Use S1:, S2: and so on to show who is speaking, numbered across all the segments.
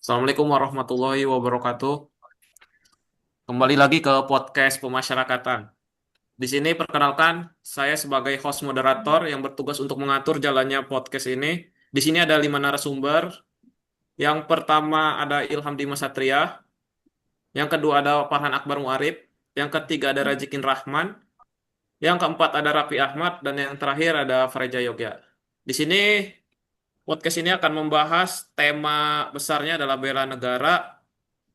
S1: Assalamualaikum warahmatullahi wabarakatuh. Kembali lagi ke podcast pemasyarakatan. Di sini perkenalkan, saya sebagai host moderator yang bertugas untuk mengatur jalannya podcast ini. Di sini ada 5 narasumber. Yang pertama ada Ilham Dimas Satria, yang kedua ada Farhan Akbar Muarif, yang ketiga ada Rajikin Rahman, yang keempat ada Raffi Ahmad, dan yang terakhir ada Fareja Yogya. Di sini podcast ini akan membahas tema besarnya adalah bela negara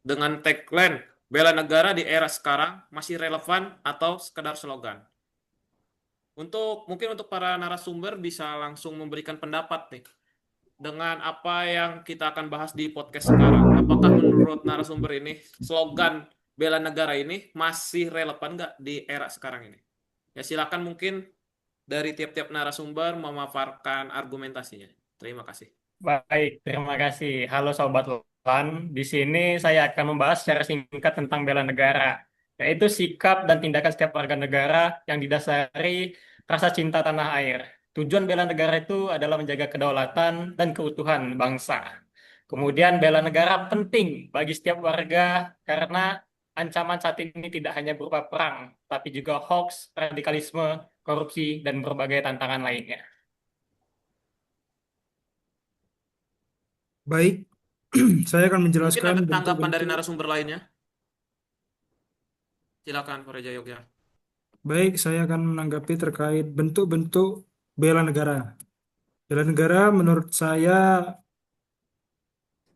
S1: dengan tagline bela negara di era sekarang masih relevan atau sekedar slogan. Mungkin untuk para narasumber bisa langsung memberikan pendapat nih dengan apa yang kita akan bahas di podcast sekarang. Apakah menurut narasumber ini slogan bela negara ini masih relevan nggak di era sekarang ini? Ya silakan mungkin dari tiap-tiap narasumber memaparkan argumentasinya. Terima kasih.
S2: Baik, terima kasih. Halo Sobat Lan, di sini saya akan membahas secara singkat tentang bela negara, yaitu sikap dan tindakan setiap warga negara yang didasari rasa cinta tanah air. Tujuan bela negara itu adalah menjaga kedaulatan dan keutuhan bangsa. Kemudian bela negara penting bagi setiap warga karena ancaman saat ini tidak hanya berupa perang, tapi juga hoax, radikalisme, korupsi, dan berbagai tantangan lainnya.
S3: Baik, saya akan
S1: Mungkin
S3: menjelaskan
S1: ada tanggapan dari
S3: bentuk-bentuk.
S1: narasumber lainnya. Silakan, Fareja Yogya.
S3: Baik, saya akan menanggapi terkait bentuk-bentuk bela negara. Bela negara menurut saya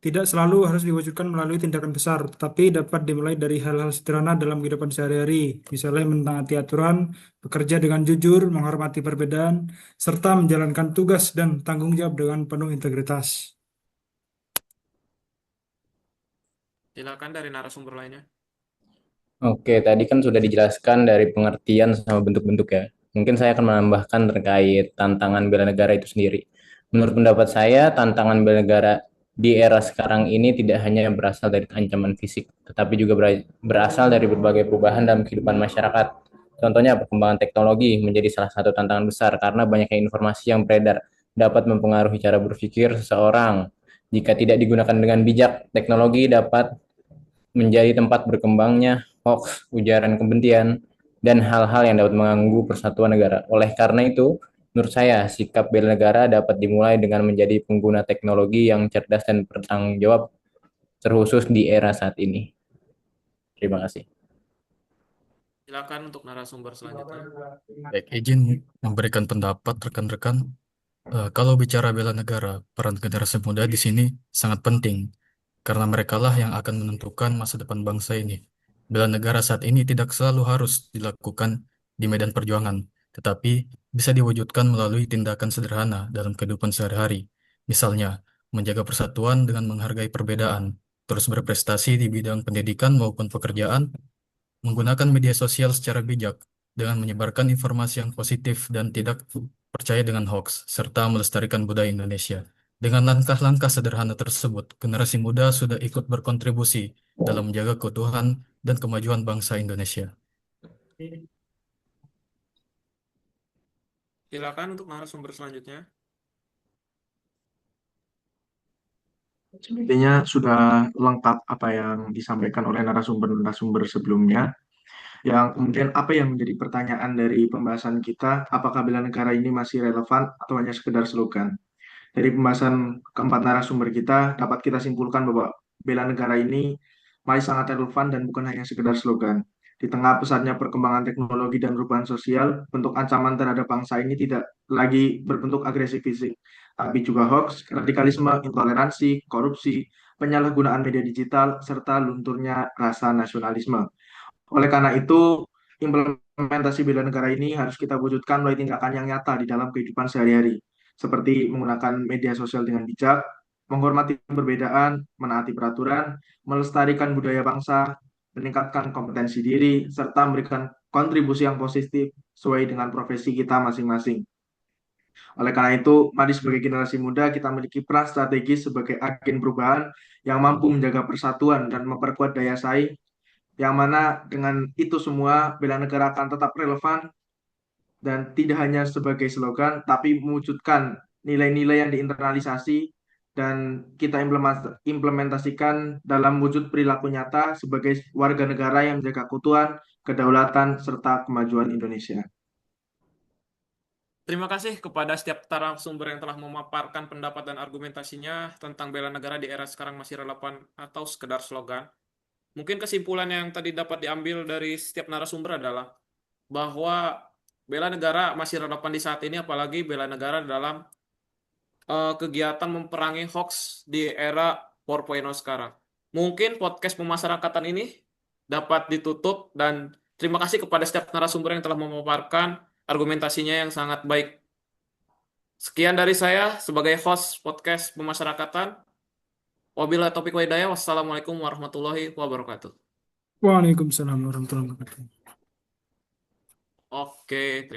S3: tidak selalu harus diwujudkan melalui tindakan besar, tetapi dapat dimulai dari hal-hal sederhana dalam kehidupan sehari-hari. Misalnya menaati aturan, bekerja dengan jujur, menghormati perbedaan, serta menjalankan tugas dan tanggung jawab dengan penuh integritas.
S1: Silakan dari narasumber lainnya.
S4: Oke, tadi kan sudah dijelaskan dari pengertian sama bentuk-bentuk ya. Mungkin saya akan menambahkan terkait tantangan bela negara itu sendiri. Menurut pendapat saya, tantangan bela negara di era sekarang ini tidak hanya berasal dari ancaman fisik, tetapi juga berasal dari berbagai perubahan dalam kehidupan masyarakat. Contohnya, perkembangan teknologi menjadi salah satu tantangan besar karena banyaknya informasi yang beredar dapat mempengaruhi cara berpikir seseorang. Jika tidak digunakan dengan bijak, teknologi dapat menjadi tempat berkembangnya hoax, ujaran kebencian, dan hal-hal yang dapat mengganggu persatuan negara. Oleh karena itu, menurut saya, sikap bela negara dapat dimulai dengan menjadi pengguna teknologi yang cerdas dan bertanggung jawab, terkhusus di era saat ini. Terima kasih.
S1: Silakan untuk narasumber selanjutnya.
S5: Baik, izin memberikan pendapat rekan-rekan. Kalau bicara bela negara, peran generasi muda di sini sangat penting karena merekalah yang akan menentukan masa depan bangsa ini. Bela negara saat ini tidak selalu harus dilakukan di medan perjuangan, tetapi bisa diwujudkan melalui tindakan sederhana dalam kehidupan sehari-hari. Misalnya, menjaga persatuan dengan menghargai perbedaan, terus berprestasi di bidang pendidikan maupun pekerjaan, menggunakan media sosial secara bijak dengan menyebarkan informasi yang positif dan tidak percaya dengan hoax, serta melestarikan budaya Indonesia. Dengan langkah-langkah sederhana tersebut, generasi muda sudah ikut berkontribusi dalam menjaga keutuhan dan kemajuan bangsa Indonesia.
S1: Silakan untuk narasumber selanjutnya.
S6: Sepertinya sudah lengkap apa yang disampaikan oleh narasumber-narasumber sebelumnya. Yang kemudian apa yang menjadi pertanyaan dari pembahasan kita, apakah bela negara ini masih relevan atau hanya sekedar slogan? Dari pembahasan keempat narasumber kita, dapat kita simpulkan bahwa bela negara ini masih sangat relevan dan bukan hanya sekedar slogan. Di tengah pesatnya perkembangan teknologi dan perubahan sosial, bentuk ancaman terhadap bangsa ini tidak lagi berbentuk agresi fisik, tapi juga hoax, radikalisme, intoleransi, korupsi, penyalahgunaan media digital, serta lunturnya rasa nasionalisme. Oleh karena itu, implementasi bela negara ini harus kita wujudkan melalui tindakan yang nyata di dalam kehidupan sehari-hari, seperti menggunakan media sosial dengan bijak, menghormati perbedaan, menaati peraturan, melestarikan budaya bangsa, meningkatkan kompetensi diri, serta memberikan kontribusi yang positif sesuai dengan profesi kita masing-masing. Oleh karena itu, mari sebagai generasi muda kita memiliki peran strategis sebagai agen perubahan yang mampu menjaga persatuan dan memperkuat daya saing yang mana dengan itu semua bela negara akan tetap relevan dan tidak hanya sebagai slogan, tapi mewujudkan nilai-nilai yang diinternalisasi dan kita implementasikan dalam wujud perilaku nyata sebagai warga negara yang menjaga keutuhan, kedaulatan, serta kemajuan Indonesia.
S1: Terima kasih kepada setiap narasumber yang telah memaparkan pendapat dan argumentasinya tentang bela negara di era sekarang masih relevan atau sekedar slogan. Mungkin kesimpulan yang tadi dapat diambil dari setiap narasumber adalah bahwa bela negara masih relevan di saat ini, apalagi bela negara dalam kegiatan memerangi hoax di era 4.0 sekarang. Mungkin podcast pemasyarakatan ini dapat ditutup dan terima kasih kepada setiap narasumber yang telah memaparkan argumentasinya yang sangat baik. Sekian dari saya sebagai host podcast pemasyarakatan. Wabillahi taufiq wa hidayah. Wassalamualaikum warahmatullahi wabarakatuh.
S3: Waalaikumsalam warahmatullahi wabarakatuh.
S1: Oke, terima